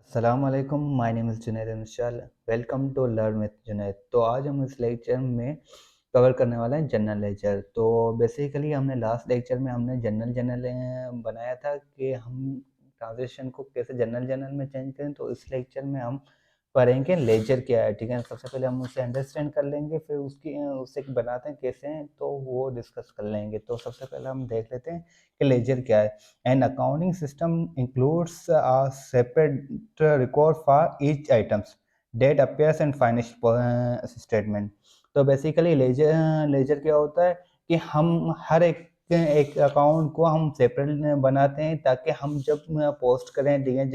अस्सलाम वालेकुम, my name is Junaid Anshal. Welcome to learn with Junaid. तो आज हम इस लेक्चर में कवर करने वाले हैं जनरल लेजर। तो बेसिकली हमने लास्ट लेक्चर में हमने जनरल बनाया था कि हम ट्रांजिशन को कैसे जनरल में चेंज करें। तो इस लेक्चर में हम पढ़ेंगे लेजर क्या है, ठीक है। सबसे पहले हम उसे अंडरस्टैंड कर लेंगे, फिर उसे बनाते हैं कैसे हैं तो वो डिस्कस कर लेंगे। तो सबसे पहले हम देख लेते हैं कि लेजर क्या है। An accounting system includes a separate record for each items that appears in financial statement। तो बेसिकली लेजर क्या होता है कि हम हर एक अकाउंट को हम सेपरेट बनाते हैं ताकि हम जब पोस्ट करें, ठीक है,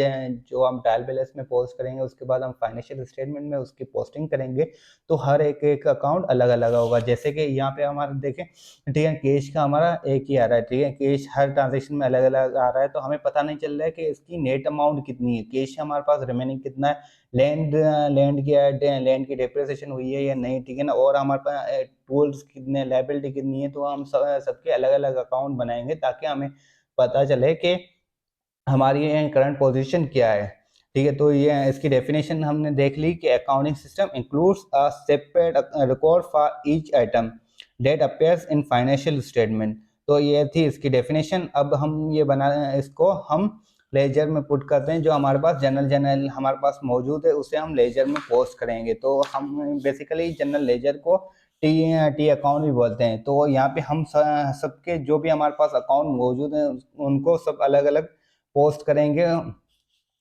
जो हम ट्रायल बैलेंस में पोस्ट करेंगे उसके बाद हम फाइनेंशियल स्टेटमेंट में उसकी पोस्टिंग करेंगे तो हर एक अकाउंट अलग अलग होगा। जैसे कि यहाँ पे हमारा देखें, ठीक है, कैश का हमारा एक ही आ रहा है, ठीक है, कैश हर ट्रांजेक्शन में अलग अलग आ रहा है तो हमें पता नहीं चल रहा है कि इसकी नेट अमाउंट कितनी है, कैश हमारे पास रिमेनिंग कितना है, लैंड लैंड क्या लैंड की डेप्रिसिएशन हुई है या नहीं, ठीक है ना, और हमारे पास टूल्स कितने, लायबिलिटी कितनी है। तो हम सबके अलग अलग अकाउंट बनाएंगे ताकि हमें पता चले कि हमारी करंट पोजीशन क्या है, ठीक है। तो ये इसकी डेफिनेशन हमने देख ली कि accounting system includes a separate record for each item that appears in financial statement. तो ये थी इसकी डेफिनेशन। अब हम ये बना इसको हम लेजर में पुट करते हैं, जो हमारे पास जनरल हमारे पास मौजूद है उसे हम लेजर में पोस्ट करेंगे। तो हम बेसिकली जनरल लेजर को टी टी अकाउंट भी बोलते हैं। तो यहाँ पे हम सबके जो भी हमारे पास अकाउंट मौजूद हैं उनको सब अलग अलग पोस्ट करेंगे,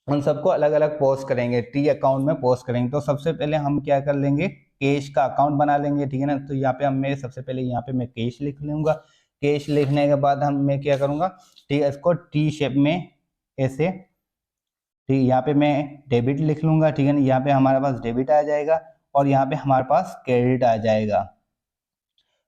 उन सबको अलग अलग पोस्ट करेंगे, टी अकाउंट में पोस्ट करेंगे। तो सबसे पहले हम क्या कर लेंगे, कैश का अकाउंट बना लेंगे, ठीक है ना। तो यहाँ पे हम मैं सबसे पहले यहाँ पे मैं कैश लिख लूंगा। कैश लिखने के बाद हम मैं क्या करूंगा, ठीक है, इसको टी शेप में ऐसे, ठीक है, यहाँ पे मैं डेबिट लिख लूंगा, ठीक है ना। यहाँ पे हमारे पास डेबिट आ जाएगा और यहाँ पे हमारे पास क्रेडिट आ जाएगा।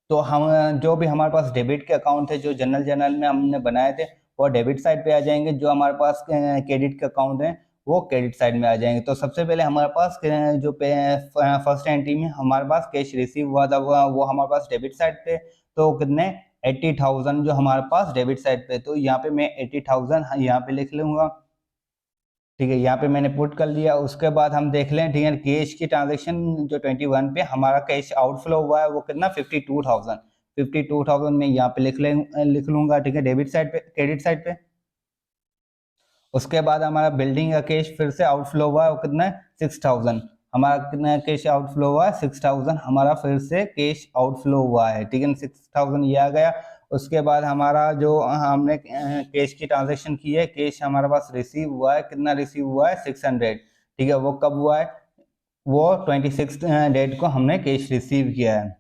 तो हम जो भी हमारे पास डेबिट के अकाउंट थे जो जनरल में हमने बनाए थे वो डेबिट साइड पे आ जाएंगे, जो हमारे पास क्रेडिट के अकाउंट हैं वो क्रेडिट साइड में आ जाएंगे। तो सबसे पहले हमारे पास जो फर्स्ट एंट्री में हमारे पास कैश रिसीव हुआ था वो हमारे पास डेबिट साइड पे, तो कितने 80,000 जो हमारे पास डेबिट साइड पे। तो यहाँ पे मैं 80,000 यहाँ पे लिख लूंगा, ठीक है, यहाँ पे मैंने पुट कर लिया। उसके बाद हम देख लें, ठीक है, कैश की ट्रांजेक्शन जो 21 पे हमारा कैश आउटफ्लो हुआ है वो कितना 52,000 में यहाँ पे लिख लूंगा, ठीक है, डेबिट साइड पे, क्रेडिट साइड पे। उसके बाद हमारा बिल्डिंग का कैश फिर से आउटफ्लो हुआ है वो कितना है 6,000। हमारा कितना कैश आउटफ्लो हुआ है 6,000, हमारा फिर से कैश आउटफ्लो हुआ है, ठीक है, 6,000 ये आ गया। उसके बाद हमारा जो हमने कैश की ट्रांजेक्शन की है, कैश हमारे पास रिसीव हुआ है, कितना रिसीव हुआ है 600, ठीक है। वो कब हुआ है, वो 26 डेट को हमने कैश रिसीव किया है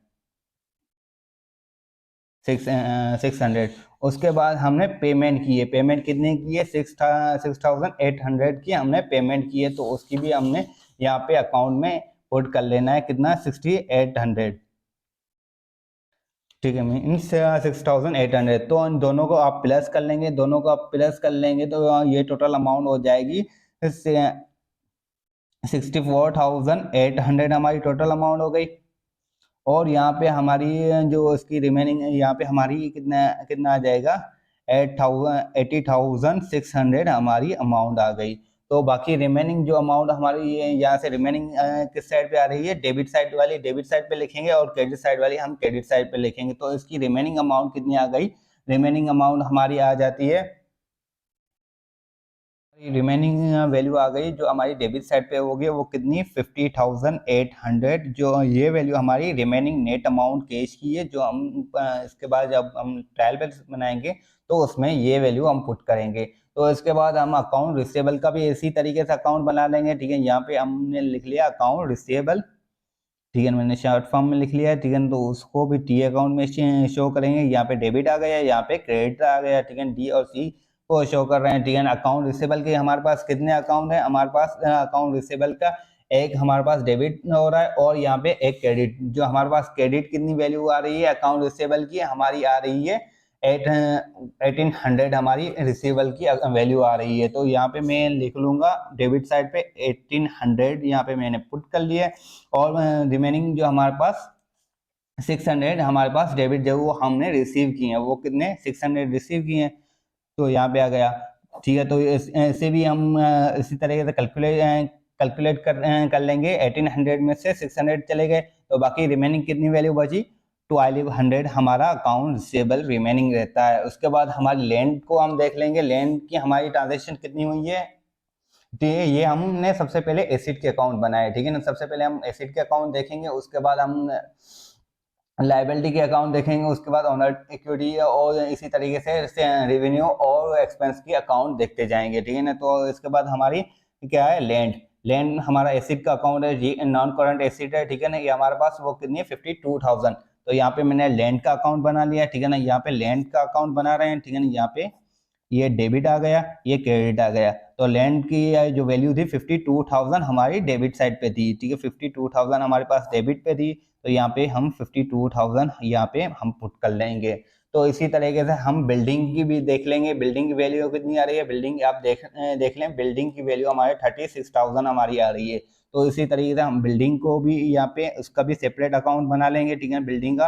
600। उसके बाद हमने पेमेंट की है, पेमेंट कितने की है 6,800 की हमने पेमेंट की है। तो उसकी भी हमने यहाँ पे अकाउंट में पुट कर लेना है, कितना 6,800, ठीक है, मीन्स 6,800। तो इन दोनों को आप प्लस कर लेंगे, दोनों को आप प्लस कर लेंगे तो ये टोटल अमाउंट हो जाएगी 64,800 हमारी टोटल अमाउंट हो गई। और यहाँ पे हमारी जो इसकी रिमेनिंग यहाँ पे हमारी कितना कितना आ जाएगा 80,600 हमारी अमाउंट आ गई। तो बाकी रिमेनिंग जो अमाउंट हमारी ये यहाँ से रिमेनिंग किस साइड पे आ रही है, डेबिट साइड वाली डेबिट साइड पे लिखेंगे और क्रेडिट साइड वाली हम क्रेडिट साइड पे लिखेंगे। तो इसकी रिमेनिंग अमाउंट कितनी आ गई, रिमेनिंग अमाउंट हमारी आ जाती है, रिमेनिंग वैल्यू आ गई जो हमारी डेबिट साइड पे होगी वो कितनी 50,800। जो ये वैल्यू हमारी रिमेनिंग नेट अमाउंट कैश की है, जो हम इसके बाद जब हम ट्रायल बैलेंस बनाएंगे तो उसमें ये वैल्यू हम पुट करेंगे। तो इसके बाद हम अकाउंट रिसीवेबल का भी इसी तरीके से अकाउंट बना लेंगे, ठीक है। यहाँ पे हमने लिख लिया अकाउंट रिसीवेबल, ठीक है, मैंने शॉर्ट फॉर्म में लिख लिया है, ठीक है। तो उसको भी टी अकाउंट में शो करेंगे। यहाँ पे डेबिट आ गया, यहाँ पे क्रेडिट आ गया, ठीक है, डी और सी को शो कर रहे हैं, ठीक है। अकाउंट रिसीवेबल के हमारे पास कितने अकाउंट है, हमारे पास अकाउंट रिसीवेबल का एक हमारे पास डेबिट हो रहा है और यहाँ पे एक क्रेडिट। जो हमारे पास क्रेडिट कितनी वैल्यू आ रही है अकाउंट रिसीवेबल की, हमारी आ रही है 1800 हमारी रिसीवेबल की वैल्यू आ रही है। तो यहाँ पे मैं लिख लूंगा डेबिट साइड पे 1800 यहाँ पे मैंने पुट कर लिया। और रिमेनिंग जो हमारे पास 600 हमारे पास डेबिट जो वो हमने रिसीव किए हैं, वो कितने 600 रिसीव किए हैं, तो यहाँ पे आ गया। ठीक है। तो इसे भी हम इसी तरीके से कैलकुलेट कर लेंगे। 1800 में से 600 चले गए तो बाकी रिमेनिंग कितनी वैल्यू बची, 1200 हमारा अकाउंट रिसीवेबल रिमेनिंग रहता है। उसके बाद हमारी लैंड को हम देख लेंगे, लैंड की हमारी ट्रांजेक्शन कितनी हुई है। तो ये हमने सबसे पहले एसिड के अकाउंट बनाए, ठीक है ना। सबसे पहले हम एसिड के अकाउंट देखेंगे, उसके बाद हम लाइबिलिटी के अकाउंट देखेंगे, उसके बाद ओनर इक्विटी और इसी तरीके से रेवेन्यू और एक्सपेंस की अकाउंट देखते जाएंगे, ठीक है ना। तो इसके बाद हमारी क्या है, लैंड। लैंड हमारा एसिड का अकाउंट है, नॉन करंट एसिड है, ठीक है ना। ये हमारे पास वो कितनी है, 52,000। तो यहाँ पे मैंने लैंड का अकाउंट बना लिया, ठीक है ना। यहाँ पे लैंड का अकाउंट बना रहे हैं, ठीक है ना। यहाँ पे ये डेबिट आ गया, ये क्रेडिट आ गया। तो लैंड की जो वैल्यू थी 52,000 हमारी डेबिट साइड पे थी, ठीक है। 52,000 हमारे पास डेबिट पे थी, तो यहाँ पे हम 52,000 यहाँ पे हम पुट कर लेंगे। तो इसी तरीके से हम बिल्डिंग की भी देख लेंगे, बिल्डिंग की वैल्यू कितनी आ रही है। बिल्डिंग आप देख लें, बिल्डिंग की वैल्यू हमारे 36,000 हमारी आ रही है। तो इसी तरीके से हम बिल्डिंग को भी यहाँ पे उसका भी सेपरेट अकाउंट बना लेंगे, ठीक है। बिल्डिंग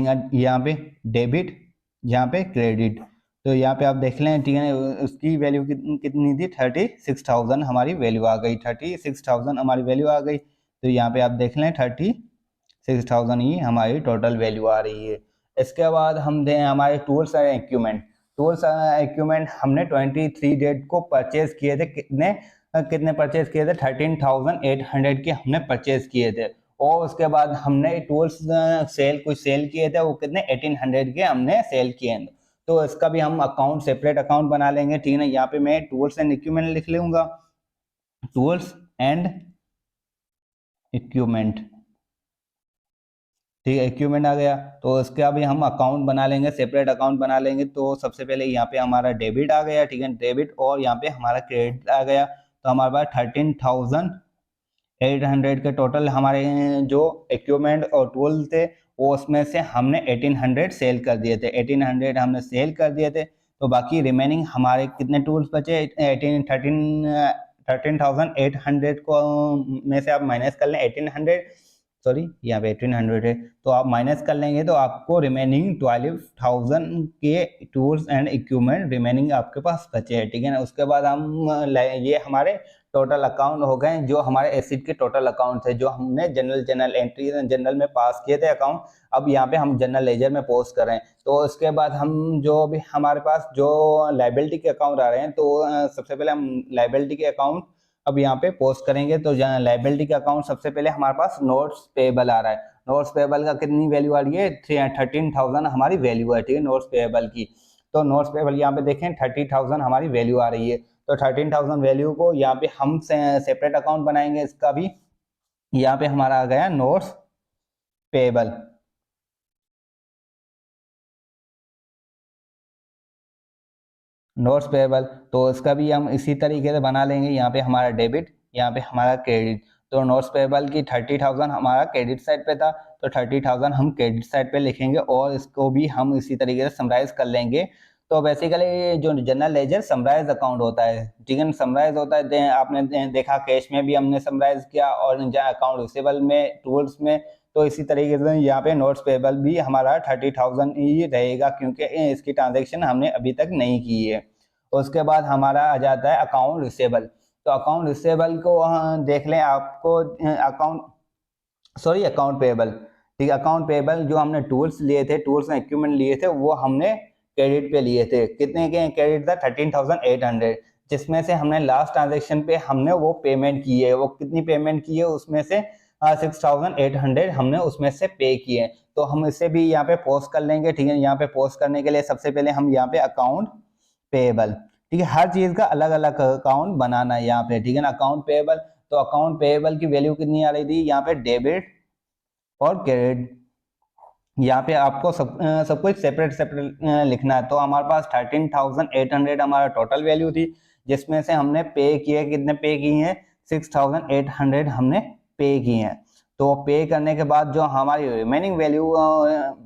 का यहाँ पे डेबिट, यहाँ पे क्रेडिट। तो यहाँ पे आप देख लें, ठीक है। उसकी वैल्यू कितनी थी, 36,000 हमारी वैल्यू आ गई, 36,000 हमारी वैल्यू आ गई। तो यहाँ पे आप देख लें 36,000 ही हमारी टोटल वैल्यू आ रही है। इसके बाद हम दें हमारे tools and equipment. Tools and equipment हमने 23 डेट को परचेज किए थे। कितने कितने परचेज किए थे, 13,800 के हमने परचेज किए थे। और उसके बाद हमने टूल्स कुछ सेल किए थे, वो कितने 1800 के हमने सेल किए हैं। तो इसका भी हम अकाउंट सेपरेट अकाउंट बना लेंगे, ठीक है ना। यहाँ पे मैं टूल्स एंड इक्विपमेंट लिख लूंगा, टूल्स एंड इक्विपमेंट, ठीक है। इक्विपमेंट आ गया, तो इसका भी हम अकाउंट बना लेंगे, सेपरेट अकाउंट बना लेंगे। तो सबसे पहले यहाँ पे हमारा डेबिट आ गया, ठीक है, डेबिट। और यहाँ पे हमारा क्रेडिट आ गया। तो हमारे पास 13,800 के टोटल हमारे जो इक्विपमेंट और टूल थे, वो उसमें से हमने 1800 सेल कर दिए थे, 1800 हमने सेल कर दिए थे। तो बाकी रिमेनिंग हमारे कितने टूल्स बचे, 13,800 को में से आप माइनस कर लें 1800, सॉरी यहाँ पे 1800 है, तो आप माइनस कर लेंगे तो आपको रिमेनिंग 12,000 के टूल्स एंड इक्विपमेंट रिमेनिंग आपके पास बचे हैं, ठीक है ना। उसके बाद हम ये हमारे टोटल अकाउंट हो गए, जो हमारे एसिड के टोटल अकाउंट थे, जो हमने जनरल एंट्री जनरल में पास किए थे अकाउंट। अब यहाँ पे हम जनरल लेजर में पोस्ट कर रहे हैं। तो उसके बाद हम जो भी हमारे पास जो लाइबिलिटी के अकाउंट आ रहे हैं, तो सबसे पहले हम लाइबिलिटी के अकाउंट अब यहाँ पे पोस्ट करेंगे। तो लाइबिलिटी का अकाउंट सबसे पहले हमारे पास नोट्स पेबल आ रहा है। नोट्स पेबल का कितनी वैल्यू आ रही है, 13,000 हमारी वैल्यू है, ठीक है, नोट्स पेबल की। तो नोट्स पेबल यहाँ पे देखें 30,000 हमारी वैल्यू आ रही है। तो 13,000 वैल्यू को यहाँ पे हम सेपरेट अकाउंट बनाएंगे, इसका भी। यहाँ पे हमारा आ गया नोट्स पेबल, नोट्स पेबल। तो इसका भी हम इसी तरीके से बना लेंगे। यहाँ पे हमारा डेबिट, यहाँ पे हमारा क्रेडिट। तो नोट्स पेबल की 30,000 हमारा क्रेडिट साइड पे था, तो 30,000 हम क्रेडिट साइड पे लिखेंगे और इसको भी हम इसी तरीके से समराइज कर लेंगे। तो बेसिकली जो जनरल लेजर समराइज अकाउंट होता है, ठीक है, समराइज होता है। आपने देखा कैश में भी हमने समराइज किया और अकाउंट रिसीवेबल में, टूल्स में। तो इसी तरीके से यहाँ पे नोट्स पेबल भी हमारा 30,000 ही रहेगा, क्योंकि इसकी ट्रांजेक्शन हमने अभी तक नहीं की है। उसके बाद हमारा आ जाता है अकाउंट रिसेबल। तो अकाउंट रिसेबल को देख लें, आपको अकाउंट पेबल, ठीक है। अकाउंट पेबल जो हमने टूल्स लिए थे, टूल्स एंड इक्विपमेंट लिए थे, वो हमने क्रेडिट पे लिए थे। कितने के क्रेडिट था, 13,800, जिसमें से हमने लास्ट ट्रांजेक्शन पे हमने वो पेमेंट की है। वो कितनी पेमेंट की है, उसमें से 6,800 हमने उसमें से पे किए। तो हम इसे भी यहाँ पे पोस्ट कर लेंगे, ठीक है। यहाँ पे पोस्ट करने के लिए सबसे पहले हम यहाँ पे अकाउंट पेएबल, ठीक है, हर चीज का अलग अलग अकाउंट बनाना है यहाँ पे, ठीक है ना। अकाउंट पेएबल, तो अकाउंट पेएबल की वैल्यू कितनी आ रही थी, यहाँ पे डेबिट और क्रेडिट। यहाँ पे आपको सब कुछ सेपरेट लिखना है। तो हमारे पास 13,800 हमारा टोटल वैल्यू थी, जिसमें से हमने पे किए, कितने पे किए हैं, 6,800 हमने पे किए हैं। तो पे करने के बाद जो हमारी रिमेनिंग वैल्यू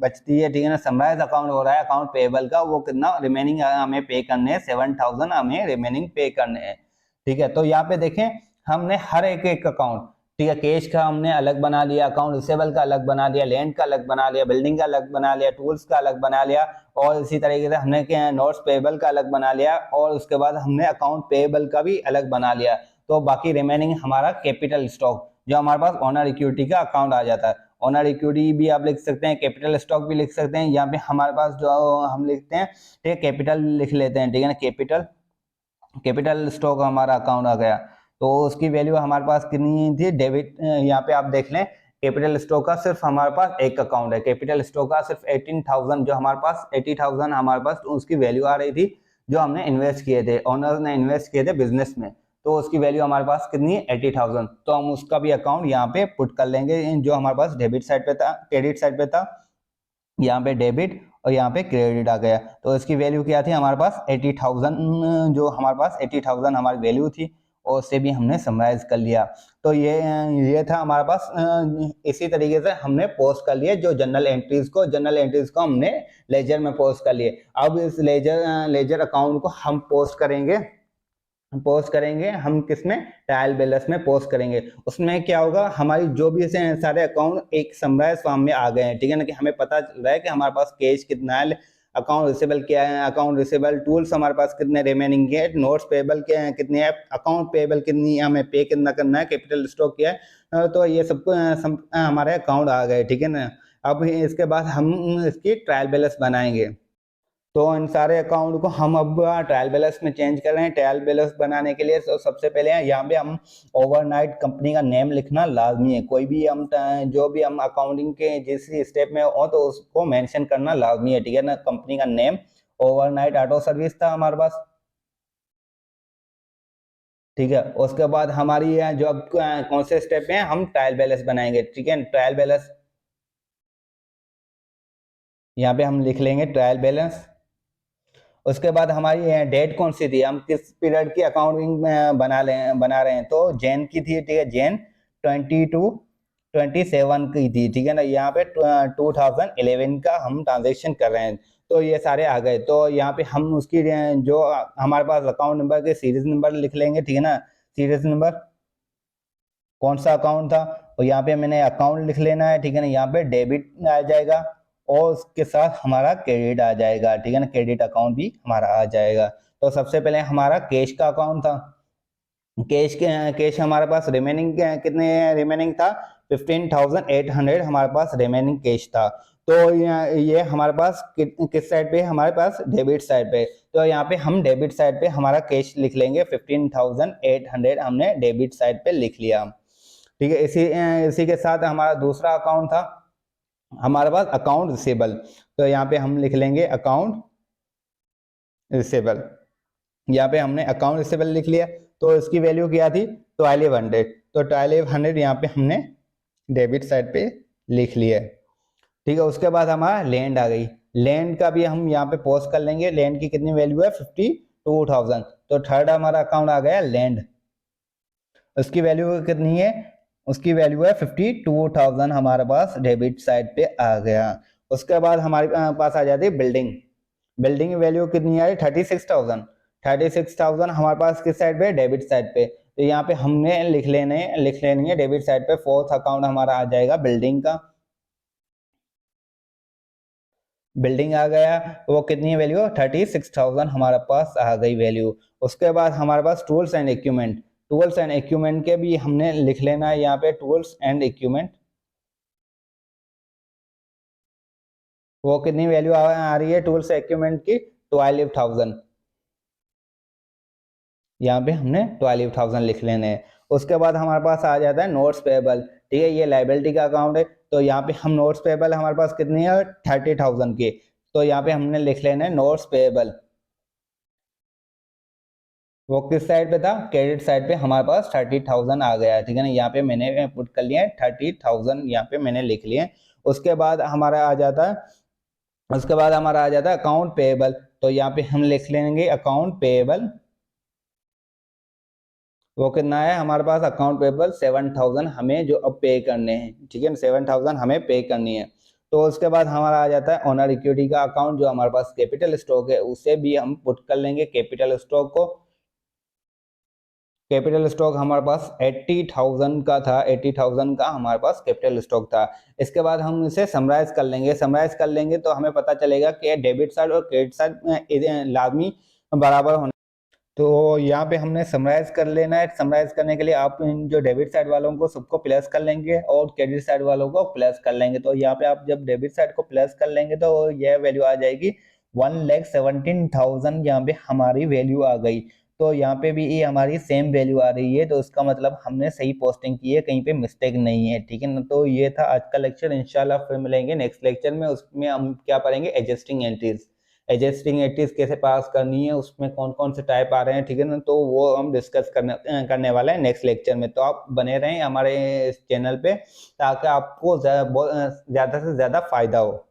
बचती है, ठीक है ना, समराइज अकाउंट हो रहा है अकाउंट पेएबल का, वो कितना रिमेनिंग हमें पे करने हैं, 7,000 हमें रिमेनिंग पे करने हैं, ठीक है। तो यहाँ पे देखें हमने हर एक अकाउंट, ठीक है, कैश का हमने अलग बना लिया, अकाउंट रिसीवेबल का अलग बना लिया, लैंड का अलग बना लिया, बिल्डिंग का अलग बना लिया, टूल्स का अलग बना लिया, और इसी तरीके से हमने नोट्स पेएबल का अलग बना लिया, और उसके बाद हमने अकाउंट पेएबल का भी अलग बना लिया। तो बाकी रिमेनिंग हमारा कैपिटल स्टॉक, जो हमारे पास ओनर इक्विटी का अकाउंट आ जाता है। ओनर इक्विटी भी आप लिख सकते हैं, कैपिटल स्टॉक भी लिख सकते हैं। यहाँ पे हमारे पास जो हम लिखते हैं, ठीक है, कैपिटल लिख लेते हैं, ठीक है ना। कैपिटल स्टॉक हमारा अकाउंट आ गया, तो उसकी वैल्यू हमारे पास कितनी थी, डेबिट। यहाँ पे आप देख लें, कैपिटल स्टॉक का सिर्फ हमारे पास एक अकाउंट है, कैपिटल स्टॉक का सिर्फ 18,000, जो हमारे पास 80,000 हमारे पास उसकी वैल्यू आ रही थी, जो हमने इन्वेस्ट किए थे, ओनर ने इन्वेस्ट किए थे बिजनेस में। तो उसकी वैल्यू हमारे पास कितनी है, 80,000। तो हम उसका भी अकाउंट यहाँ पे पुट कर लेंगे, जो हमारे पास डेबिट साइड पे था, क्रेडिट साइड पे था। यहाँ पे डेबिट और यहाँ पे क्रेडिट आ गया। तो इसकी वैल्यू क्या थी हमारे पास, 80,000, जो हमारे पास 80,000 हमारी वैल्यू थी, और उसे भी हमने समराइज कर लिया। तो ये था हमारे पास। इसी तरीके से हमने पोस्ट कर लिए जो जनरल एंट्रीज को हमने लेजर में पोस्ट कर लिए। अब इस लेजर अकाउंट को हम पोस्ट करेंगे हम किसमें, ट्रायल बैलेंस में पोस्ट करेंगे। उसमें क्या होगा, हमारी जो भी सारे अकाउंट एक समराइज फॉर्म में आ गए हैं, ठीक है ना, कि हमें पता चल रहा है कि हमारे पास कैश कितना है, अकाउंट रिसीवेबल क्या है, अकाउंट रिसीवेबल टूल्स हमारे पास कितने रिमेनिंग है, नोट्स पेबल क्या है, कितने है, अकाउंट पेबल कितनी है, हमें पे कितना करना है, कैपिटल स्टॉक क्या है। तो ये सब हमारे अकाउंट आ गए, ठीक है ना। अब इसके बाद हम इसकी ट्रायल बैलेंस बनाएंगे। तो इन सारे अकाउंट को हम अब ट्रायल बैलेंस में चेंज कर रहे हैं। ट्रायल बैलेंस बनाने के लिए सबसे पहले यहाँ पे हम ओवरनाइट कंपनी का नेम लिखना लाजमी है। कोई भी हम जो भी हम अकाउंटिंग के जिस स्टेप में हो तो उसको मेंशन करना लाजमी है, ठीक है ना। कंपनी का नेम ओवरनाइट ऑटो सर्विस था हमारे पास, ठीक है। उसके बाद हमारी जो अब कौन से स्टेप में हम ट्रायल बैलेंस बनाएंगे, ठीक है। ट्रायल बैलेंस यहाँ पे हम लिख लेंगे ट्रायल बैलेंस। उसके बाद हमारी डेट कौन सी थी, हम किस पीरियड की अकाउंटिंग बना रहे हैं, तो जैन की थी, ठीक है। जैन 22-27 की थी, ठीक है ना। यहाँ पे 2011 का हम ट्रांजेक्शन कर रहे हैं। तो ये सारे आ गए। तो यहाँ पे हम उसकी जो हमारे पास अकाउंट नंबर के सीरीज नंबर लिख लेंगे, ठीक है ना। सीरीज नंबर कौन सा अकाउंट था, और यहाँ पे मैंने अकाउंट लिख लेना है, ठीक है ना। यहाँ पे डेबिट आ जाएगा और उसके साथ हमारा क्रेडिट आ जाएगा, ठीक है ना। क्रेडिट अकाउंट भी हमारा आ जाएगा। तो सबसे पहले हमारा कैश का अकाउंट था। कैश हमारे पास रिमेनिंग कितने रिमेनिंग था, 15,800 हमारे पास रिमेनिंग कैश था। तो ये हमारे पास किस साइड पे, हमारे पास डेबिट साइड पे। तो यहाँ पे हम डेबिट साइड पे हमारा कैश लिख लेंगे, 15,800 हमने डेबिट साइड पे लिख लिया, ठीक है। इसी के साथ हमारा दूसरा अकाउंट था हमारे पास अकाउंट रिसीवेबल। तो यहाँ पे हम लिख लेंगे अकाउंट रिसीवेबल। यहाँ पे हमने अकाउंट रिसीवेबल लिख लिया। तो इसकी वैल्यू क्या थी, 1200। तो 1200 यहाँ पे हमने डेबिट साइड पे लिख लिया, ठीक है। उसके बाद हमारा लैंड आ गई। लैंड का भी हम यहाँ पे पोस्ट कर लेंगे। लैंड की कितनी वैल्यू है, 52,000। तो थर्ड हमारा अकाउंट आ गया लैंड। उसकी वैल्यू कितनी है, उसकी वैल्यू है 52,000 हमारे पास डेबिट साइड पे आ गया। उसके बाद हमारे पास आ जाती है बिल्डिंग। बिल्डिंग की वैल्यू कितनी आई, 36,000। 36,000 हमारे पास किस साइड पे, डेबिट साइड पे। तो यहाँ पे हमने लिख लेनी है डेबिट साइड पे। फोर्थ अकाउंट हमारा आ जाएगा बिल्डिंग का। बिल्डिंग आ गया, वो कितनी वैल्यू, 36,000 हमारे पास आ गई वैल्यू। उसके बाद हमारे पास tools and equipment. Tools and equipment के भी हमने लिख लेना है यहाँ पे, टूल्स एंड इक्विपमेंट वो कितनी वैल्यू आ रही है टूल्स इक्विपमेंट की, 12,000। यहाँ पे हमने 12,000 लिख लेने हैं। उसके बाद हमारे पास आ जाता है नोट्स पेबल, ठीक है। ये लाइबिलिटी का अकाउंट है। तो यहाँ पे हम नोट्स पेबल हमारे पास कितनी है, 30,000 की। तो यहाँ पे हमने लिख लेना है नोट्स पेबल। वो किस साइड पे था, क्रेडिट साइड पे हमारे पास 30,000 आ गया, ठीक है ना। यहाँ पे मैंने पुट कर लिया है 30,000, यहाँ पे मैंने लिख लिया। उसके बाद हमारा आ जाता है अकाउंट पेएबल। तो यहाँ पे हम लिख लेंगे अकाउंट पेएबल। वो कितना है हमारे पास, अकाउंट पेएबल 7,000 हमें जो अब पे करने हैं, ठीक है। 7,000 हमें पे करनी है। तो उसके बाद हमारा आ जाता है ओनर इक्विटी का अकाउंट, जो हमारे पास कैपिटल स्टॉक है, उसे भी हम पुट कर लेंगे कैपिटल स्टॉक को। कैपिटल स्टॉक हमारे पास 80,000 का था, 80,000 का हमारे पास कैपिटल स्टॉक था। इसके बाद हम इसे समराइज कर लेंगे, समराइज कर लेंगे तो हमें पता चलेगा कि डेबिट साइड और क्रेडिट साइड लाजमी बराबर होना। तो यहाँ पे हमने समराइज कर लेना है। समराइज करने के लिए आप इन जो डेबिट साइड वालों को सबको प्लस कर लेंगे और क्रेडिट साइड वालों को प्लस कर लेंगे। तो यहाँ पे आप जब डेबिट साइड को प्लस कर लेंगे तो यह वैल्यू आ जाएगी 1,17,000। यहाँ पे हमारी वैल्यू आ गई। तो यहाँ पे भी ये हमारी सेम वैल्यू आ रही है, तो इसका मतलब हमने सही पोस्टिंग की है, कहीं पे मिस्टेक नहीं है। ठीक है ना। तो ये था आज का लेक्चर। इंशाल्लाह फिर मिलेंगे नेक्स्ट लेक्चर में। उसमें हम क्या पढ़ेंगे, एडजस्टिंग एंट्रीज। एडजस्टिंग एंट्रीज कैसे पास करनी है, उसमें कौन कौन से टाइप आ रहे हैं। ठीक है ना। तो वो हम डिस्कस करने वाले हैं नेक्स्ट लेक्चर में। तो आप बने रहें हमारे इस चैनल पे ताकि आपको ज़्यादा से ज़्यादा फायदा हो।